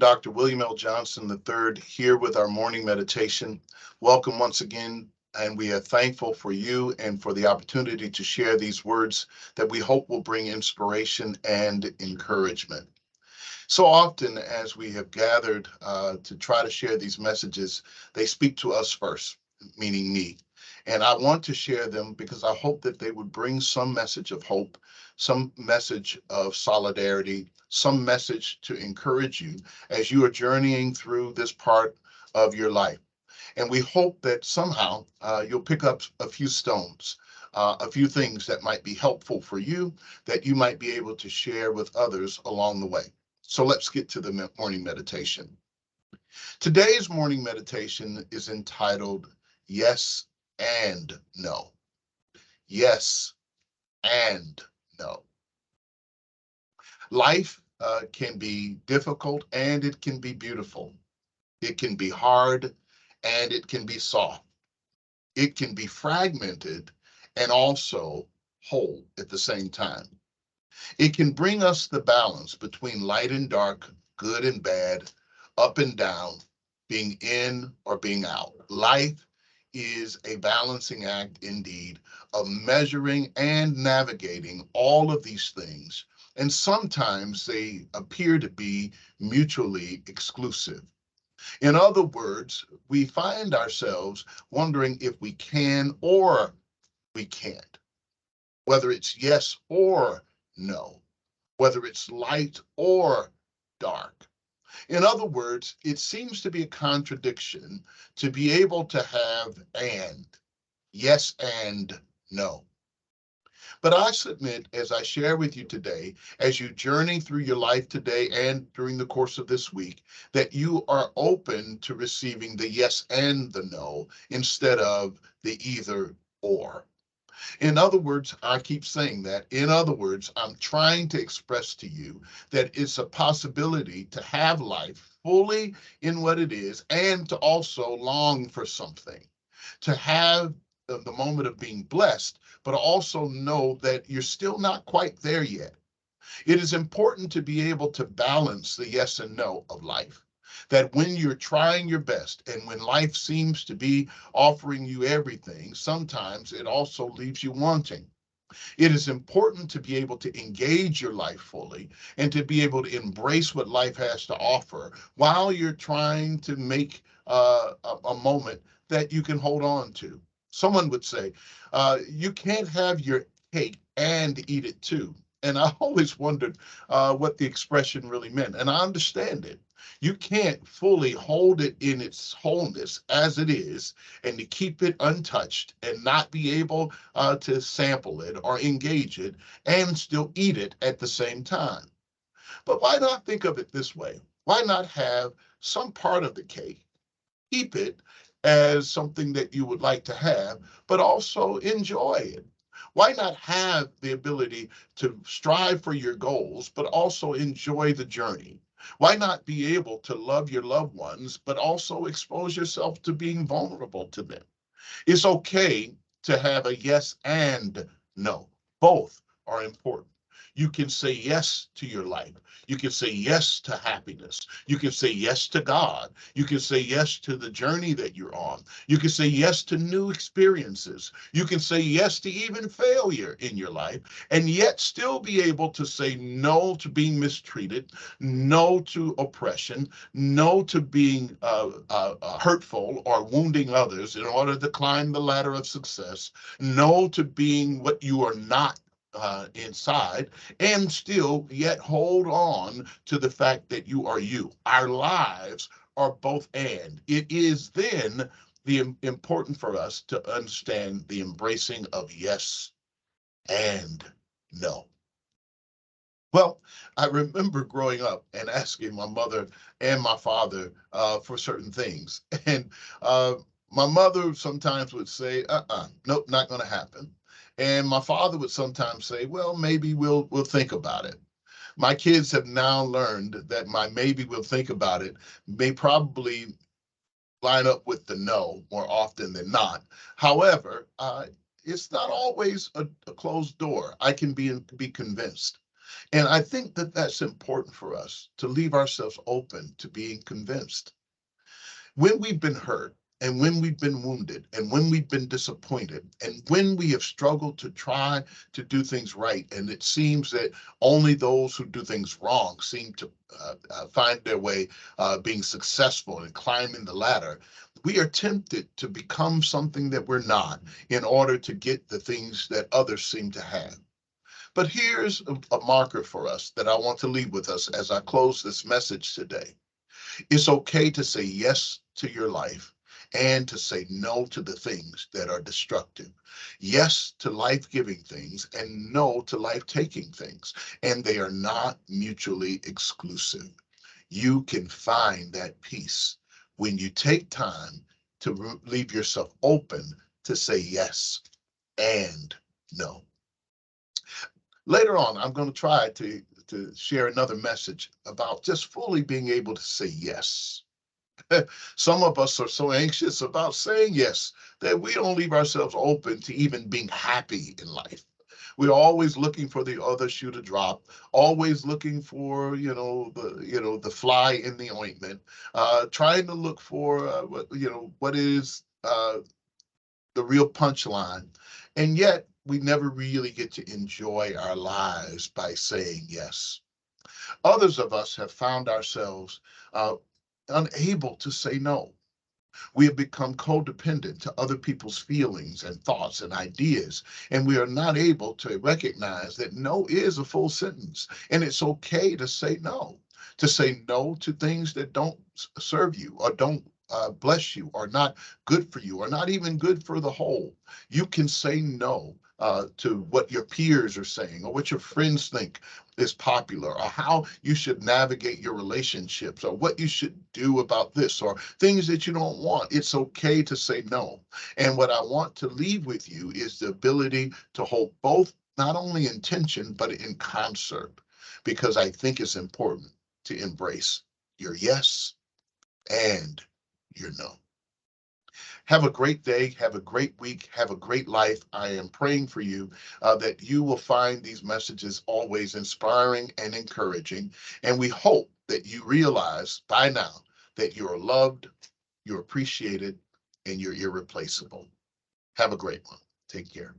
Dr. William L. Johnson III here with our morning meditation. Welcome once again, and we are thankful for you and for the opportunity to share these words that we hope will bring inspiration and encouragement. So often, as we have gathered to try to share these messages, they speak to us first, meaning me. And I want to share them because I hope that they would bring some message of hope, some message of solidarity, some message to encourage you as you are journeying through this part of your life. And we hope that somehow you'll pick up a few stones, a few things that might be helpful for you, that you might be able to share with others along the way. So let's get to the morning meditation. Today's morning meditation is entitled Yes and No. Yes and No. Life can be difficult and it can be beautiful. It can be hard and it can be soft. It can be fragmented and also whole at the same time. It can bring us the balance between light and dark, good and bad, up and down, being in or being out. Life is a balancing act indeed of measuring and navigating all of these things. And sometimes they appear to be mutually exclusive. In other words, we find ourselves wondering if we can or we can't, whether it's yes or no, whether it's light or dark. In other words, it seems to be a contradiction to be able to have and, yes and no. But I submit, as I share with you today, as you journey through your life today and during the course of this week, that you are open to receiving the yes and the no instead of the either or. In other words, I keep saying that. In other words, I'm trying to express to you that it's a possibility to have life fully in what it is and to also long for something, to have the moment of being blessed, but also know that you're still not quite there yet. It is important to be able to balance the yes and no of life. That when you're trying your best and when life seems to be offering you everything, sometimes it also leaves you wanting. It is important to be able to engage your life fully and to be able to embrace what life has to offer while you're trying to make a moment that you can hold on to. Someone would say, you can't have your cake and eat it too. And I always wondered what the expression really meant. And I understand it. You can't fully hold it in its wholeness as it is and to keep it untouched and not be able to sample it or engage it and still eat it at the same time. But why not think of it this way? Why not have some part of the cake, keep it as something that you would like to have, but also enjoy it? Why not have the ability to strive for your goals, but also enjoy the journey? Why not be able to love your loved ones, but also expose yourself to being vulnerable to them? It's okay to have a yes and no. Both are important. You can say yes to your life. You can say yes to happiness. You can say yes to God. You can say yes to the journey that you're on. You can say yes to new experiences. You can say yes to even failure in your life, and yet still be able to say no to being mistreated, no to oppression, no to being hurtful or wounding others in order to climb the ladder of success, no to being what you are not inside, and still yet hold on to the fact that you are you. Our lives are both and. It is then important for us to understand the embracing of yes and no. Well, I remember growing up and asking my mother and my father for certain things. And uh, my mother sometimes would say, nope, not going to happen. And my father would sometimes say, well, maybe we'll think about it. My kids have now learned that my maybe we'll think about it may probably line up with the no more often than not. However, it's not always a closed door. I can be convinced. And I think that that's important for us to leave ourselves open to being convinced. When we've been hurt, and when we've been wounded, and when we've been disappointed, and when we have struggled to try to do things right, and it seems that only those who do things wrong seem to find their way being successful and climbing the ladder, we are tempted to become something that we're not in order to get the things that others seem to have. But here's a marker for us that I want to leave with us as I close this message today. It's okay to say yes to your life and to say no to the things that are destructive. Yes to life giving things and no to life taking things. And they are not mutually exclusive. You can find that peace when you take time to leave yourself open to say yes and no. Later on, I'm going to try to share another message about just fully being able to say yes. Some of us are so anxious about saying yes that we don't leave ourselves open to even being happy in life. We're always looking for the other shoe to drop, always looking for, the fly in the ointment, trying to look for what is the real punchline. And yet we never really get to enjoy our lives by saying yes. Others of us have found ourselves uh, unable to say no. We have become codependent to other people's feelings and thoughts and ideas, and we are not able to recognize that no is a full sentence, and it's okay to say no to things that don't serve you or don't bless you or not good for you or not even good for the whole. You can say no to what your peers are saying or what your friends think is popular or how you should navigate your relationships or what you should do about this or things that you don't want. It's okay to say no. And what I want to leave with you is the ability to hold both, not only in tension, but in concert, because I think it's important to embrace your yes and your no. Have a great day. Have a great week. Have a great life. I am praying for you that you will find these messages always inspiring and encouraging. And we hope that you realize by now that you're loved, you're appreciated, and you're irreplaceable. Have a great one. Take care.